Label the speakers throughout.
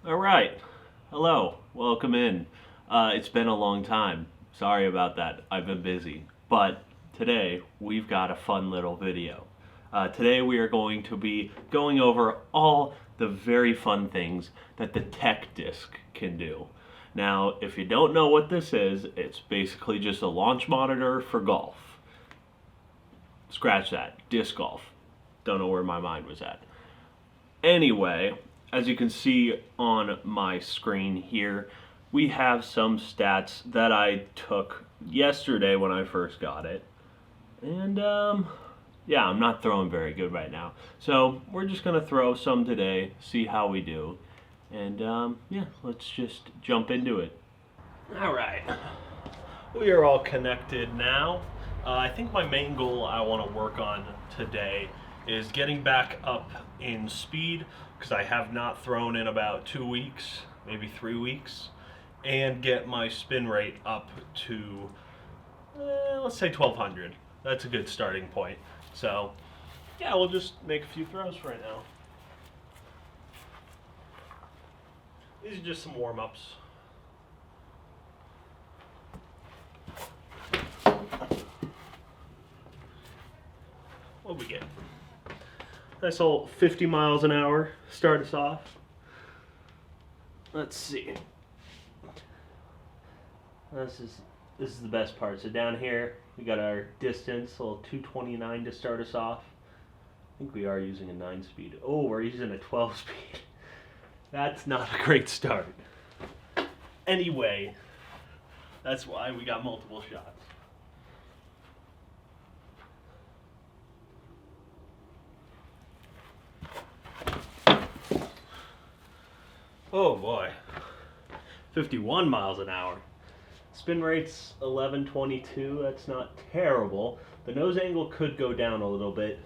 Speaker 1: All right. Hello. Welcome in. It's been a long time. Sorry about that. I've been busy. But today we've got a fun little video. Today we are going to be going over all the very fun things that the Tech Disc can do. Now, if you don't know what this is, it's basically just a launch monitor for golf. Scratch that. Disc golf. Don't know where my mind was at. Anyway, as you can see on my screen here, we have some stats that I took yesterday when I first got it. And yeah, I'm not throwing very good right now. So we're just going to throw some today, see how we do. And yeah, let's just jump into it. All right. We are all connected now. I think my main goal I want to work on today is getting back up in speed, because I have not thrown in about 2 weeks, maybe 3 weeks, and get my spin rate up to, let's say 1200. That's a good starting point. So yeah, we'll just make a few throws for right now. These are just some warm-ups. What we get? Nice old 50 miles an hour start us off. Let's see. This is the best part. So down here we got our distance, a little 229 to start us off. I think we are using a 9-speed. Oh, we're using a 12-speed. That's not a great start. Anyway, that's why we got multiple shots. Oh boy, 51 miles an hour. Spin rate's 1122, that's not terrible. The nose angle could go down a little bit,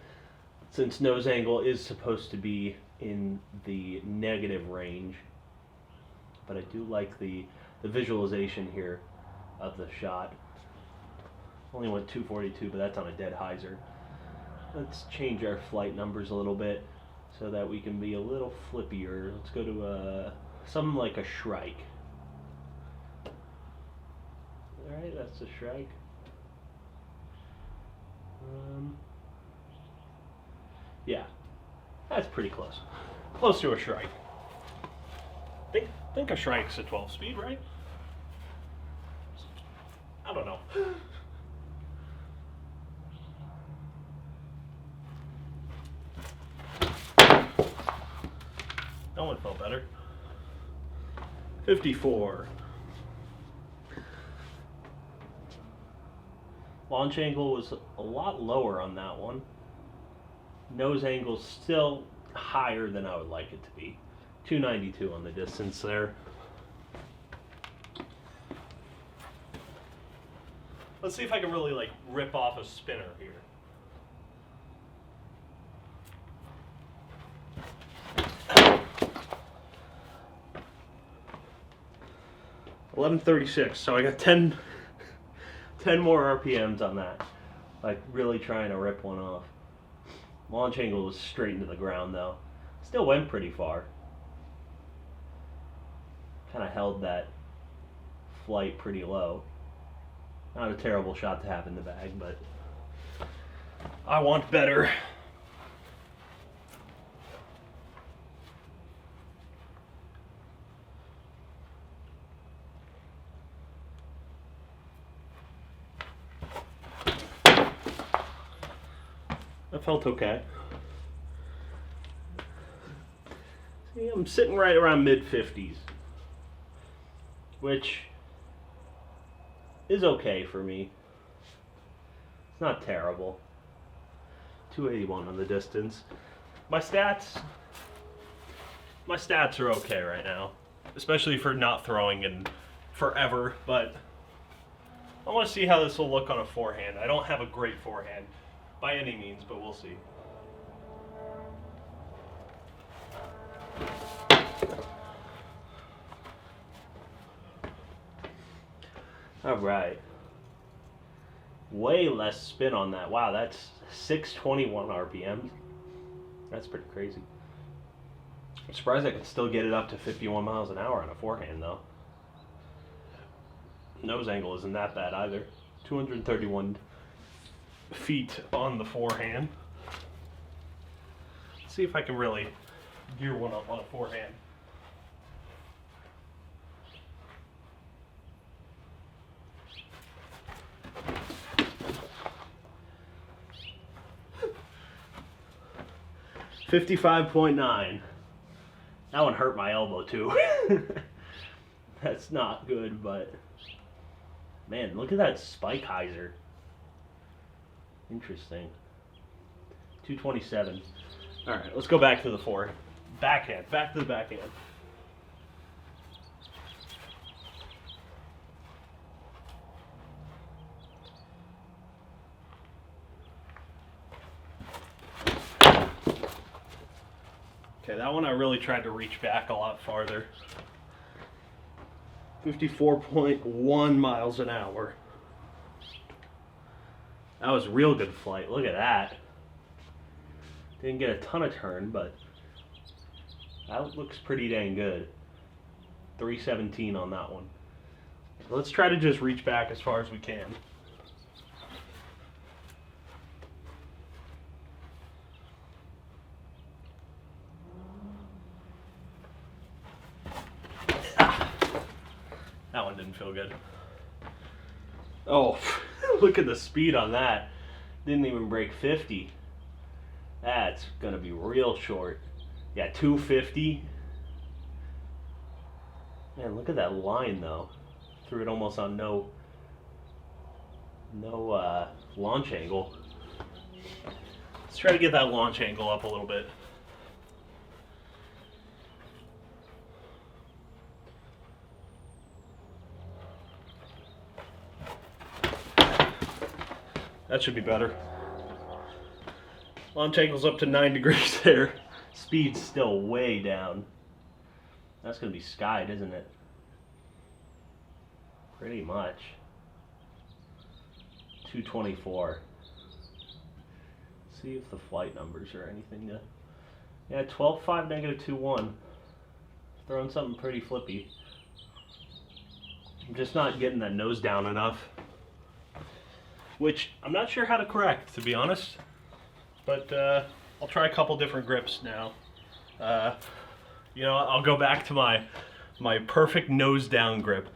Speaker 1: since nose angle is supposed to be in the negative range. But I do like the visualization here of the shot. Only went 242, but that's on a dead hyzer. Let's change our flight numbers a little bit, so that we can be a little flippier. Let's go to something like a Shrike. Alright, that's a Shrike. Yeah, that's pretty close. Close to a Shrike. Think a Shrike's a 12-speed, right? I don't know. That one felt better. 54. Launch angle was a lot lower on that one. Nose angle still higher than I would like it to be. 292 on the distance there. Let's see if I can really like rip off a spinner here. 1136, so I got 10 more RPMs on that. Like really trying to rip one off. Launch angle was straight into the ground though. Still went pretty far. Kind of held that flight pretty low. Not a terrible shot to have in the bag, but I want better. That felt okay. See, I'm sitting right around mid-50s, which is okay for me. It's not terrible. 281 on the distance. My stats are okay right now, especially for not throwing in forever, but I want to see how this will look on a forehand. I don't have a great forehand by any means, but we'll see. All right. Way less spin on that. Wow, that's 621 RPMs. That's pretty crazy. I'm surprised I could still get it up to 51 miles an hour on a forehand, though. Nose angle isn't that bad either. 231 feet on the forehand. Let's see if I can really gear one up on a forehand. $55.9. That one hurt my elbow too. That's not good, but man, look at that spike hyzer. Interesting. 227. All right, let's go back to the forehand. Backhand. Back to the backhand. Okay, that one I really tried to reach back a lot farther. 54.1 miles an hour. That was real good flight. Look at that. Didn't get a ton of turn, but that looks pretty dang good. 317 on that one. Let's try to just reach back as far as we can. That one didn't feel good. Oh, look at the speed on that. Didn't even break 50. That's gonna be real short. Yeah, 250. Man, look at that line though. Threw it almost on no launch angle. Let's try to get that launch angle up a little bit. That should be better. Launch angle's up to 9 degrees there. Speed's still way down. That's gonna be skied, isn't it? Pretty much. 224. See if the flight numbers are anything to... Yeah, 12.5, -2.1. Throwing something pretty flippy. I'm just not getting that nose down enough. Which I'm not sure how to correct, to be honest. But I'll try a couple different grips now. You know, I'll go back to my perfect nose down grip,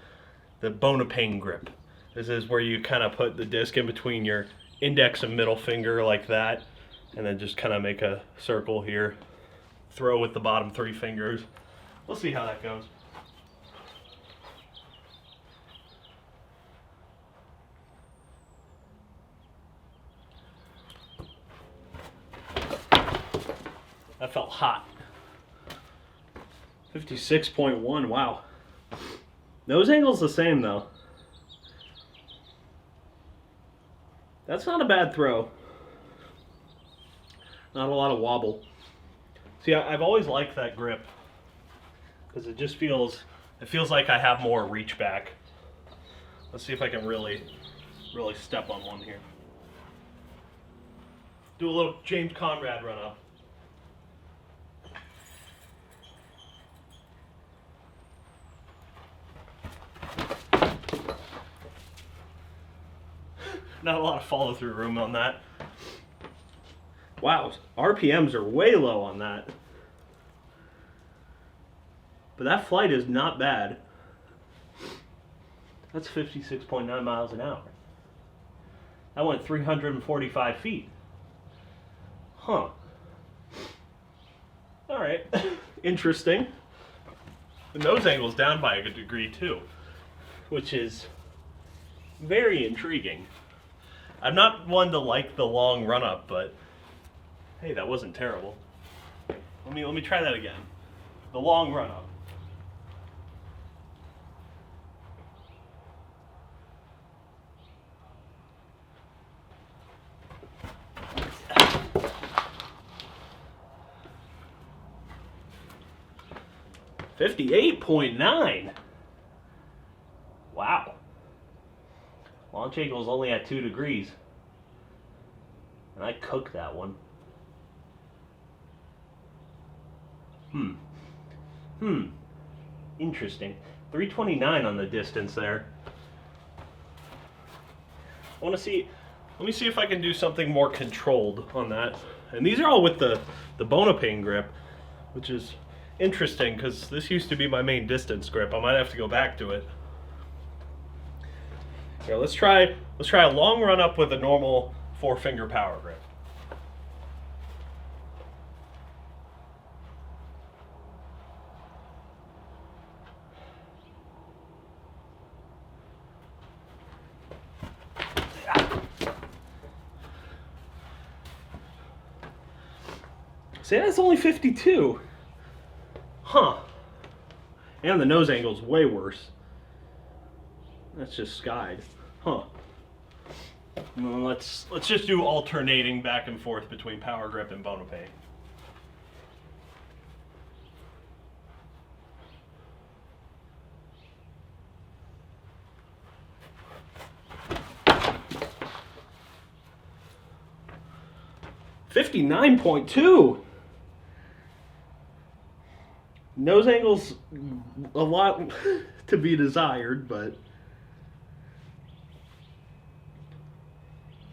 Speaker 1: the Bonapane grip. This is where you kind of put the disc in between your index and middle finger like that, and then just kind of make a circle here. Throw with the bottom 3 fingers. We'll see how that goes. That felt hot. 56.1, wow. Nose angle's the same though. That's not a bad throw. Not a lot of wobble. See, I've always liked that grip because it just feels like I have more reach back. Let's see if I can really step on one here. Do a little James Conrad run up. Not a lot of follow-through room on that. Wow, RPMs are way low on that. But that flight is not bad. That's 56.9 miles an hour. That went 345 feet. Huh. Alright, interesting. The nose angle's down by a good degree too, which is very intriguing. I'm not one to like the long run up, but hey, that wasn't terrible. Let me try that again. The long run up. $58.9. Wow. Launch angle's only at 2 degrees. And I cooked that one. Interesting. 329 on the distance there. Let me see if I can do something more controlled on that. And these are all with the Bonapane grip, which is interesting because this used to be my main distance grip. I might have to go back to it. Here, let's try a long run up with a normal 4-finger power grip. See, that's only 52. Huh. And the nose angle's way worse. That's just skied. Huh. Well, let's just do alternating back and forth between power grip and Bonapane. $59.2. Nose angle's a lot to be desired, but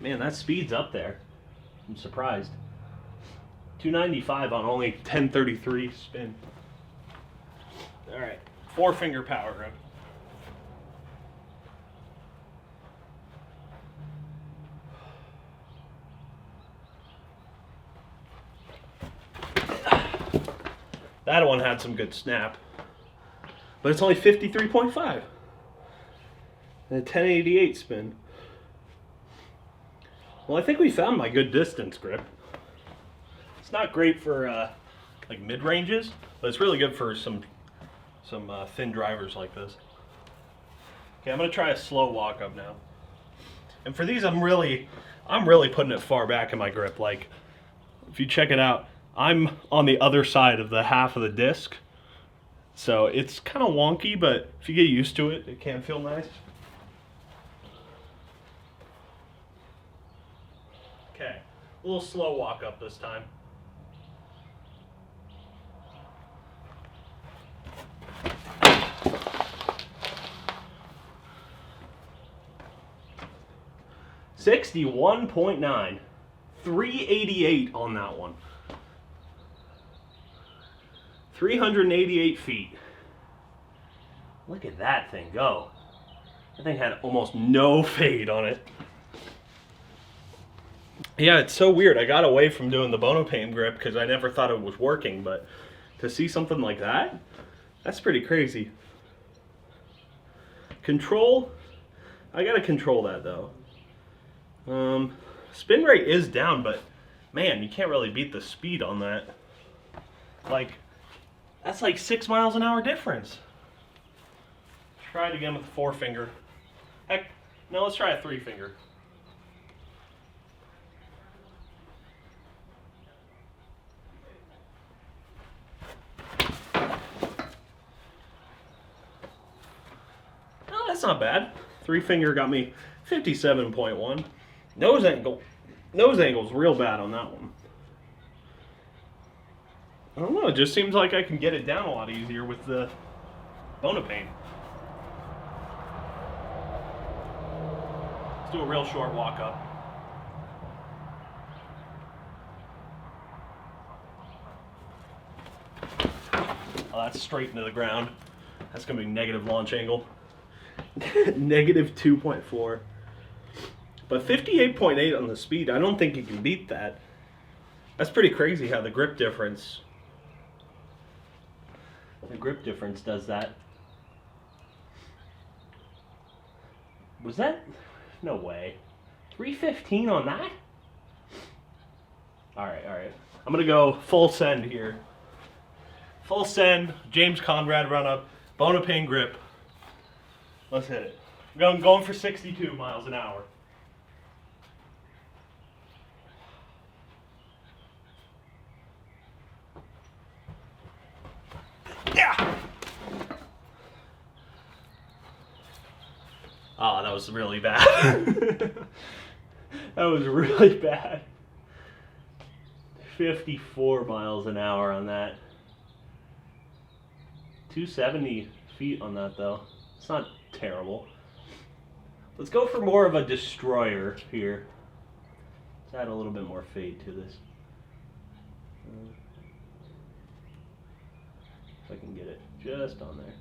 Speaker 1: man, that speed's up there. I'm surprised. 295 on only 1033 spin. All right, 4-finger power grip. That one had some good snap, but it's only 53.5 and a 1088 spin. Well, I think we found my good distance grip. It's not great for like mid ranges, but it's really good for some thin drivers like this. Okay, I'm gonna try a slow walk up now. And for these, I'm really putting it far back in my grip. Like, if you check it out, I'm on the other side of the half of the disc, so it's kind of wonky, but if you get used to it, it can feel nice. Okay, a little slow walk up this time. $61.9, 388 on that one. 388 feet. Look at that thing go. That thing had almost no fade on it. Yeah, it's so weird. I got away from doing the Bonapane grip because I never thought it was working, but to see something like that, that's pretty crazy. Control, I gotta control that though. Spin rate is down, but man, you can't really beat the speed on that. Like, that's like 6 miles an hour difference. Try it again with a 4-finger. Heck, no, let's try a 3-finger. Oh, that's not bad. 3-finger got me 57.1. Nose angle's real bad on that one. I don't know, it just seems like I can get it down a lot easier with the Bonapane. Let's do a real short walk up. Oh, that's straight into the ground. That's gonna be negative launch angle. Negative 2.4. But 58.8 on the speed, I don't think you can beat that. That's pretty crazy how the grip difference does that. Was that? No way. 315 on that? Alright. I'm gonna go full send here. Full send, James Conrad run up, Bonapane grip. Let's hit it. I'm going for 62 miles an hour. Yeah. Oh, that was really bad. That was really bad. 54 miles an hour on that. 270 feet on that though. It's not terrible. Let's go for more of a destroyer here. Let's add a little bit more fade to this. If I can get it just on there.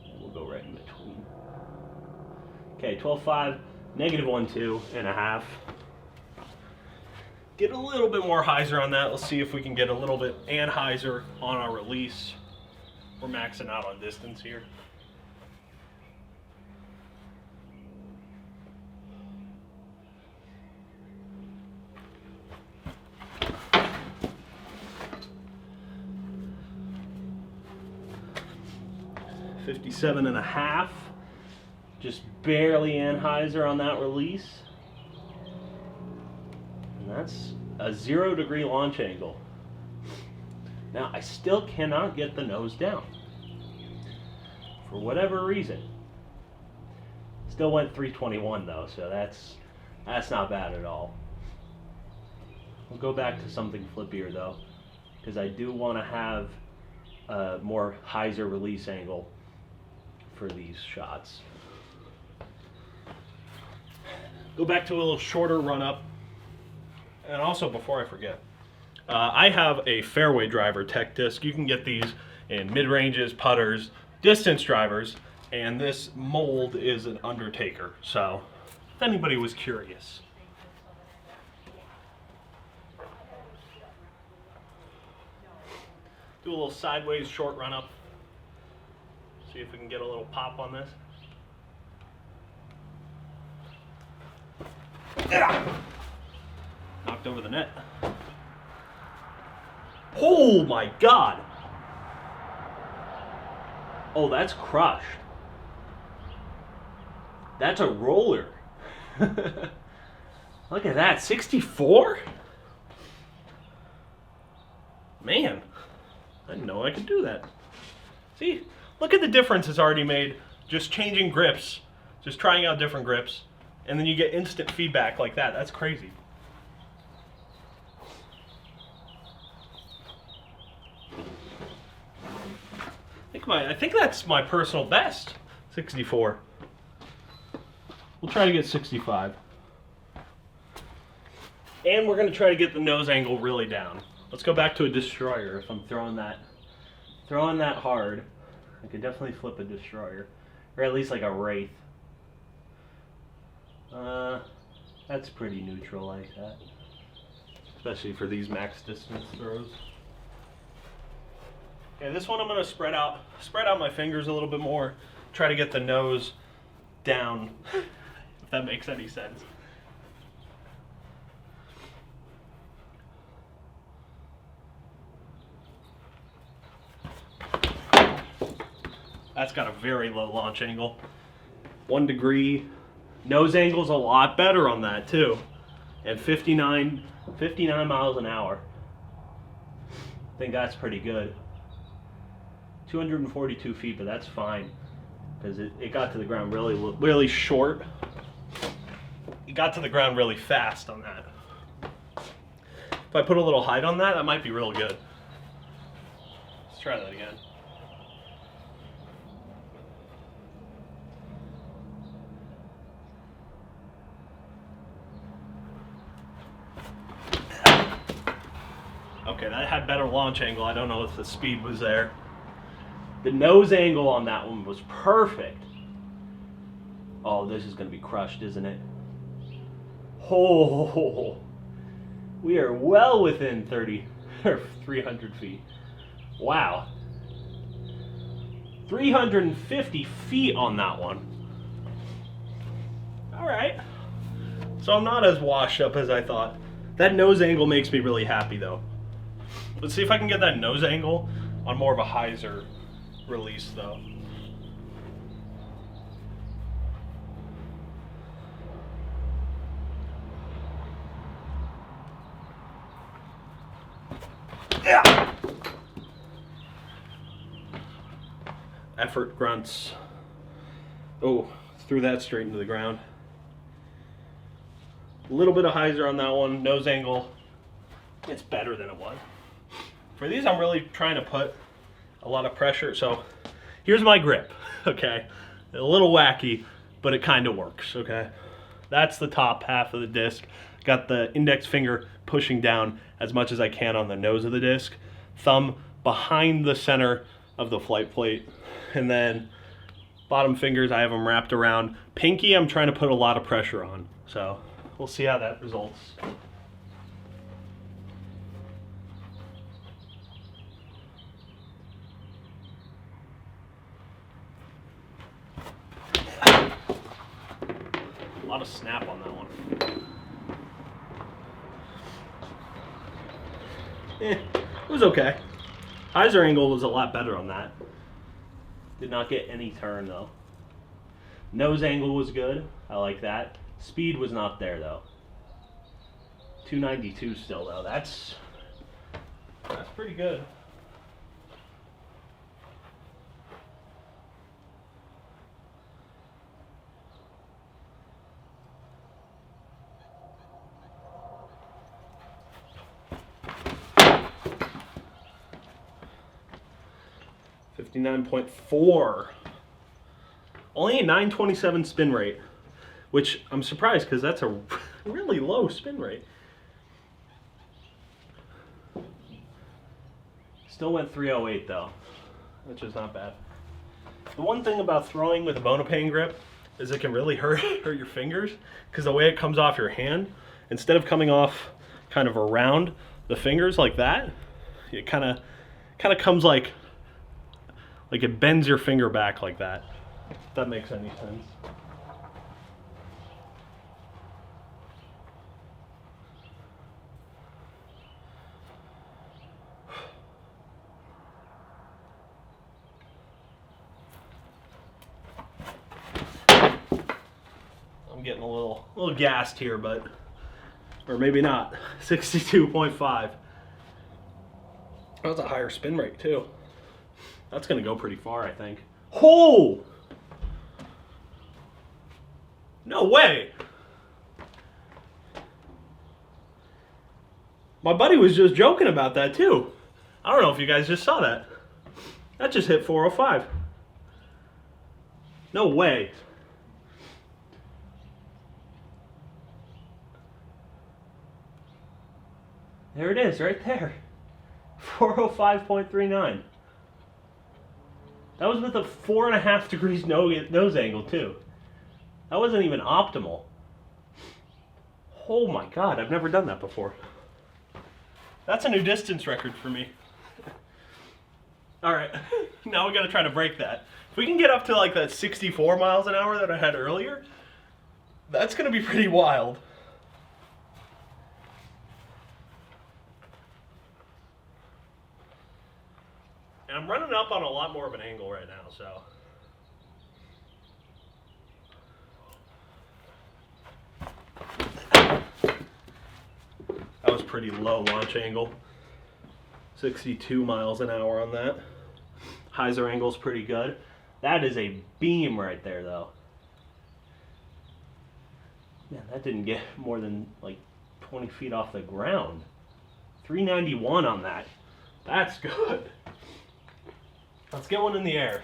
Speaker 1: And we'll go right in between. Okay, 12.5, -1.2.5. Get a little bit more hyzer on that. Let's see if we can get a little bit anhyzer on our release. We're maxing out on distance here. $57.5. Just barely anhyzer on that release. And that's a 0-degree launch angle. Now, I still cannot get the nose down. For whatever reason. Still went 321 though, so that's not bad at all. We'll go back to something flippier though, because I do want to have a more hyzer release angle for these shots. Go back to a little shorter run up. And also, before I forget, I have a fairway driver tech disc. You can get these in mid-ranges, putters, distance drivers, and this mold is an Undertaker. So, if anybody was curious. Do a little sideways short run up. See if we can get a little pop on this. Knocked over the net. Oh my God! Oh, that's crushed. That's a roller. Look at that, 64? Man, I didn't know I could do that. See, look at the difference it's already made just changing grips, just trying out different grips, and then you get instant feedback like that. That's crazy. I think that's my personal best, 64. We'll try to get 65. And we're going to try to get the nose angle really down. Let's go back to a destroyer. If I'm throwing that hard, I could definitely flip a destroyer, or at least like a wraith. That's pretty neutral like that, especially for these max distance throws. Okay, this one I'm going to spread out my fingers a little bit more, try to get the nose down, if that makes any sense. That's got a very low launch angle. 1 degree. Nose angle's a lot better on that too. And 59 miles an hour. I think that's pretty good. 242 feet, but that's fine. Because it got to the ground really short. It got to the ground really fast on that. If I put a little height on that, that might be real good. Let's try that again. Okay, that had better launch angle. I don't know if the speed was there. The nose angle on that one was perfect. Oh, this is going to be crushed, isn't it? Oh, we are well within 30 or 300 feet. Wow. 350 feet on that one. All right. So I'm not as washed up as I thought. That nose angle makes me really happy though. Let's see if I can get that nose angle on more of a hyzer release though. Yeah. Effort grunts. Oh, threw that straight into the ground. A little bit of hyzer on that one. Nose angle, it's better than it was. For these, I'm really trying to put a lot of pressure. So here's my grip, okay? A little wacky, but it kind of works, okay? That's the top half of the disc. Got the index finger pushing down as much as I can on the nose of the disc. Thumb behind the center of the flight plate. And then bottom fingers, I have them wrapped around. Pinky, I'm trying to put a lot of pressure on. So we'll see how that results. A lot of snap on that one. It was okay. Hyzer angle was a lot better on that. Did not get any turn though. Nose angle was good. I like that. Speed was not there though. 292 still though. That's pretty good. $59.4. Only a 927 spin rate, which I'm surprised because that's a really low spin rate. Still went 308 though, which is not bad. The one thing about throwing with a Bonapane grip is it can really hurt your fingers because the way it comes off your hand, instead of coming off kind of around the fingers like that, it kind of comes like it bends your finger back like that, if that makes any sense. I'm getting a little gassed here, but, or maybe not. 62.5. That was a higher spin rate too. That's gonna go pretty far, I think. Oh! No way! My buddy was just joking about that too. I don't know if you guys just saw that. That just hit 405. No way. There it is, right there. 405.39. That was with a 4.5 degrees nose angle too. That wasn't even optimal. Oh my God, I've never done that before. That's a new distance record for me. All right, now we gotta try to break that. If we can get up to like that 64 miles an hour that I had earlier, that's gonna be pretty wild. And I'm running up on a lot more of an angle right now, so. That was pretty low launch angle. 62 miles an hour on that. Hyzer angle's pretty good. That is a beam right there though. Man, that didn't get more than like 20 feet off the ground. 391 on that. That's good. Let's get one in the air.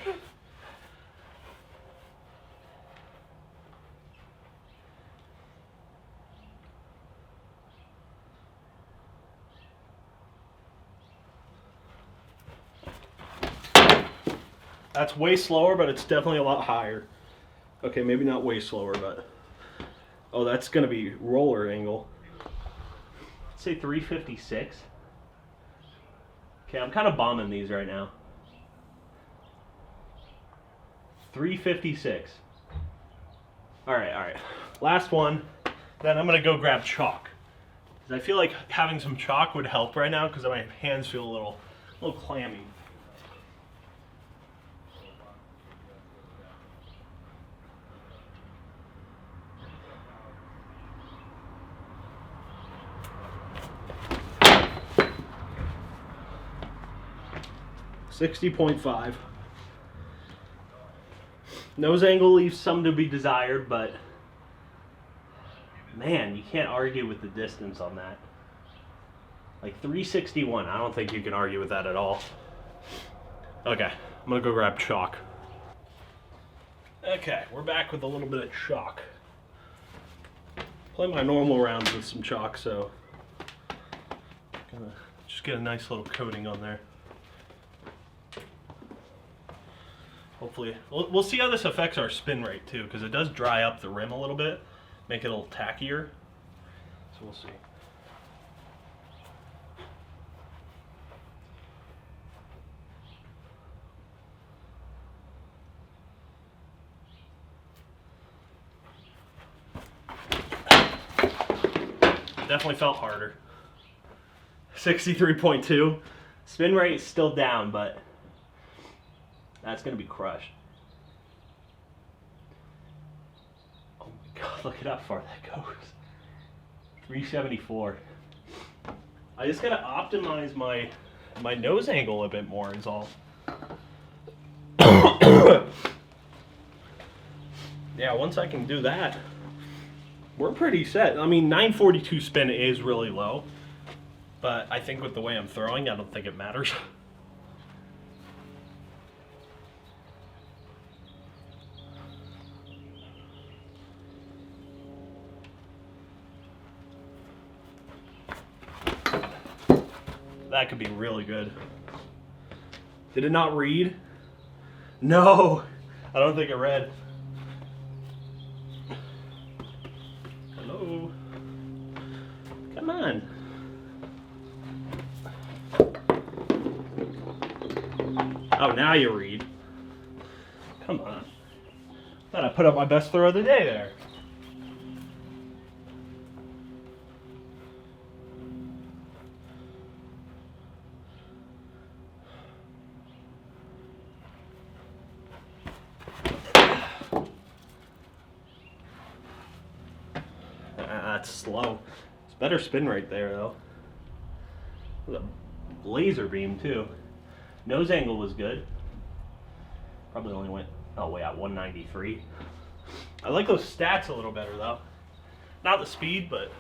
Speaker 1: That's way slower, but it's definitely a lot higher. Okay, maybe not way slower, but... Oh, that's gonna be roller angle. Let's say 356. Okay, I'm kind of bombing these right now. 356. All right. Last one. Then I'm gonna go grab chalk. 'Cause I feel like having some chalk would help right now because my hands feel a little clammy. $60.5. Nose angle leaves some to be desired, but man, you can't argue with the distance on that. Like 361, I don't think you can argue with that at all. Okay, I'm gonna go grab chalk. Okay, we're back with a little bit of chalk. Play my normal rounds with some chalk, so gonna just get a nice little coating on there. Hopefully, we'll see how this affects our spin rate too, because it does dry up the rim a little bit, make it a little tackier. So we'll see. Definitely felt harder. 63.2. Spin rate is still down, but that's going to be crushed. Oh my god, look at how far that goes. 374. I just got to optimize my nose angle a bit more is all. Yeah, once I can do that, we're pretty set. I mean, 942 spin is really low, but I think with the way I'm throwing, I don't think it matters. That could be really good. Did it not read? No, I don't think it read. Hello? Come on. Oh, now you read. Come on. Thought I put up my best throw of the day there. That's slow. It's better spin right there though. With a laser beam too. Nose angle was good. Probably only went way out 193. I like those stats a little better though. Not the speed, but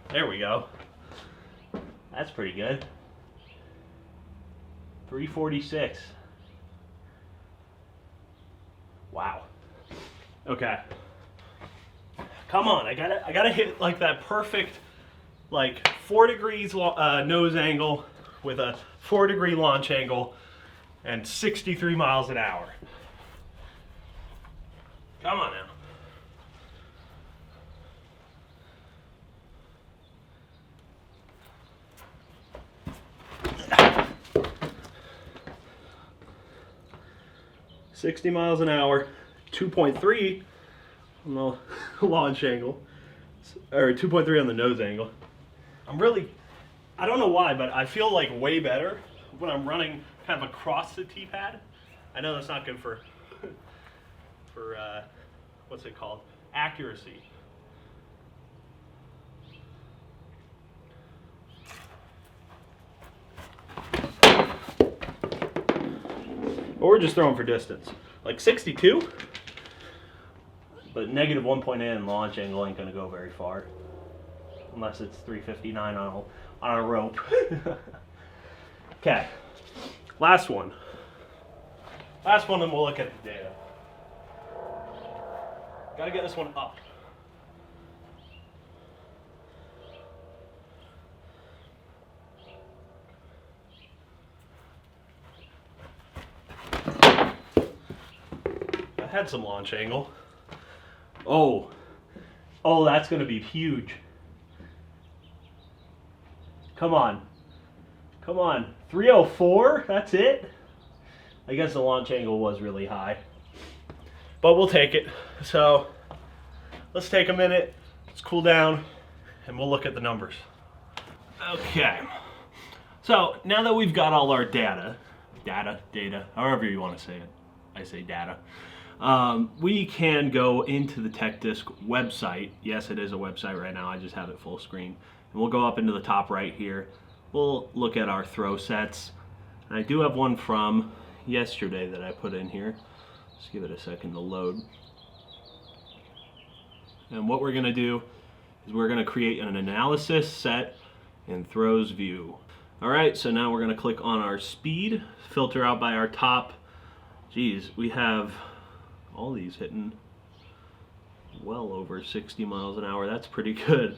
Speaker 1: there we go. That's pretty good. 346. Wow. Okay. Come on, I gotta hit like that perfect, like 4 degrees nose angle with a 4-degree launch angle and 63 miles an hour. Come on now. $60 miles an hour, 2.3 on the launch angle, or 2.3 on the nose angle. I don't know why, but I feel like way better when I'm running kind of across the tee pad. I know that's not good for what's it called? Accuracy. Or we're just throwing for distance. Like 62, but negative 1.8 launch angle ain't gonna go very far. Unless it's 359 on a rope. Okay, last one. Last one, and we'll look at the data. Gotta get this one up. I had some launch angle. Oh, that's gonna be huge. Come on. 304, that's it? I guess the launch angle was really high, but we'll take it. So let's take a minute, let's cool down, and we'll look at the numbers. Okay, so now that we've got all our data, however you want to say it, I say data, we can go into the TechDisc website. Yes, it is a website right now, I just have it full screen. And we'll go up into the top right here. We'll look at our throw sets. And I do have one from yesterday that I put in here. Just give it a second to load. And what we're going to do is we're going to create an analysis set in throws view. All right, so now we're going to click on our speed, filter out by our top. Geez, we have all these hitting well over 60 miles an hour. That's pretty good.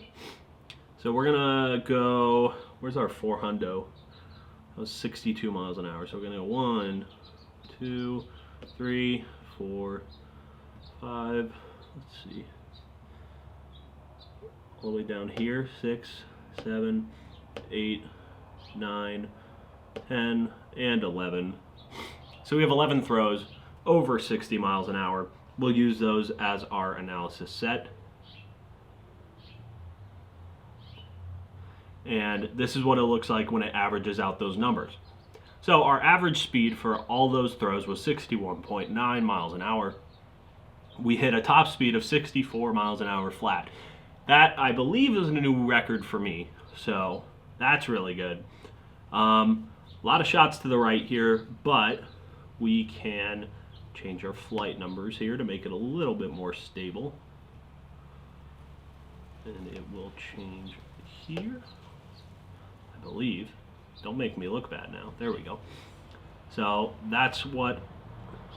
Speaker 1: So we're gonna go, where's our 400? That was 62 miles an hour. So we're gonna go 1, 2, 3, 4, 5, let's see, all the way down here, 6, 7, 8, 9, 10, and 11. So we have 11 throws over 60 miles an hour. We'll use those as our analysis set. And this is what it looks like when it averages out those numbers. So our average speed for all those throws was 61.9 miles an hour. We hit a top speed of 64 miles an hour flat. That, I believe, is a new record for me. So that's really good. A lot of shots to the right here, but we can change our flight numbers here to make it a little bit more stable. And it will change here, I believe. Don't make me look bad now. There we go. So that's what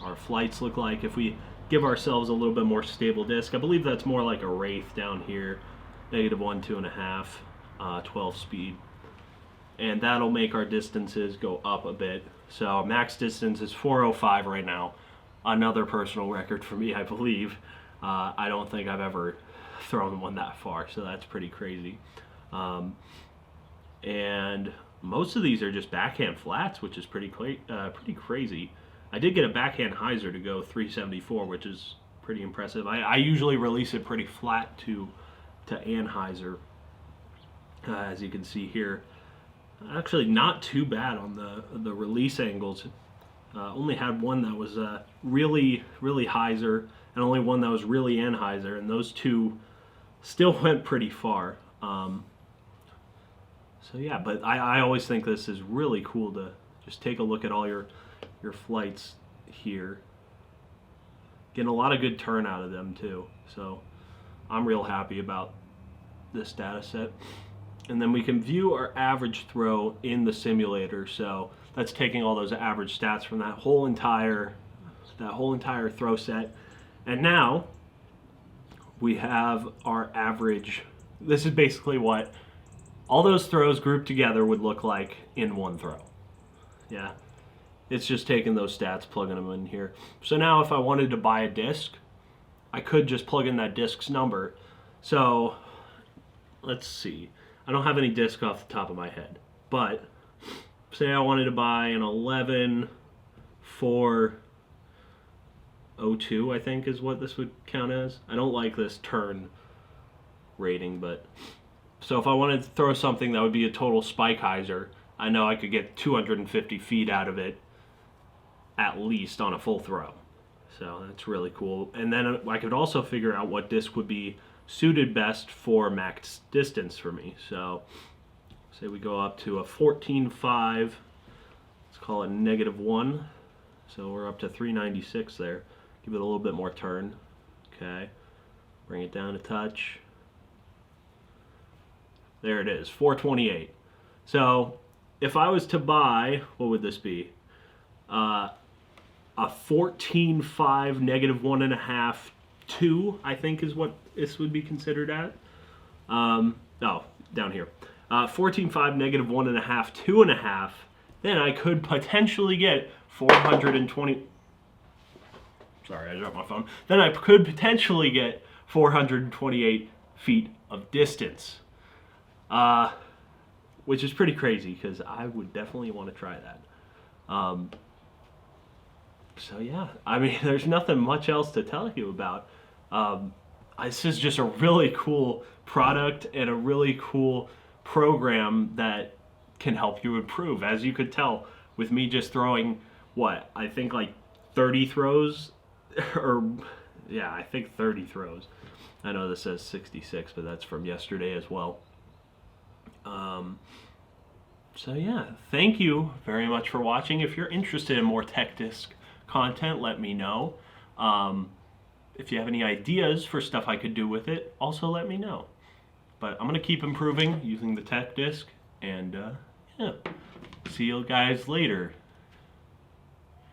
Speaker 1: our flights look like if we give ourselves a little bit more stable disc. I believe that's more like a Wraith down here, -1, 2.5, 12 speed. And that'll make our distances go up a bit. So max distance is 405 right now. Another personal record for me, I believe. I don't think I've ever thrown one that far, so that's pretty crazy. And most of these are just backhand flats, which is pretty crazy. I did get a backhand hyzer to go 374, which is pretty impressive. I usually release it pretty flat to anhyzer, as you can see here. Actually, not too bad on the release angles. Only had one that was really hyzer, and only one that was really anhyzer, and those two still went pretty far. So yeah, but I always think this is really cool to just take a look at all your flights here. Getting a lot of good turn out of them too. So I'm real happy about this data set. And then we can view our average throw in the simulator. So that's taking all those average stats from that whole entire throw set. And now we have our average. This is basically what all those throws grouped together would look like in one throw. Yeah, it's just taking those stats, plugging them in here. So now if I wanted to buy a disc, I could just plug in that disc's number. So let's see. I don't have any disc off the top of my head, but say I wanted to buy an 11.402, I think is what this would count as. I don't like this turn rating, but so if I wanted to throw something that would be a total spike hyzer, I know I could get 250 feet out of it at least on a full throw. So that's really cool. And then I could also figure out what disc would be suited best for max distance for me. So say we go up to a 14.5, let's call it -1. So we're up to 396 there. Give it a little bit more turn. Okay, bring it down a touch. There it is, 428. So if I was to buy, what would this be? A 14.5, -1.5, 2, I think is what this would be considered at. No, down here. 14.5, -1.5, 2.5. Then I could potentially get 420. Sorry, I dropped my phone. Then I could potentially get 428 feet of distance. Which is pretty crazy because I would definitely want to try that. So yeah, I mean, there's nothing much else to tell you about. This is just a really cool product and a really cool program that can help you improve. As you could tell with me just throwing, what, I think like 30 throws, or yeah, I think 30 throws. I know this says 66, but that's from yesterday as well. So yeah, thank you very much for watching. If you're interested in more Tech Disc content, let me know. If you have any ideas for stuff I could do with it, also let me know. But I'm going to keep improving using the Tech Disc, and yeah, see you guys later.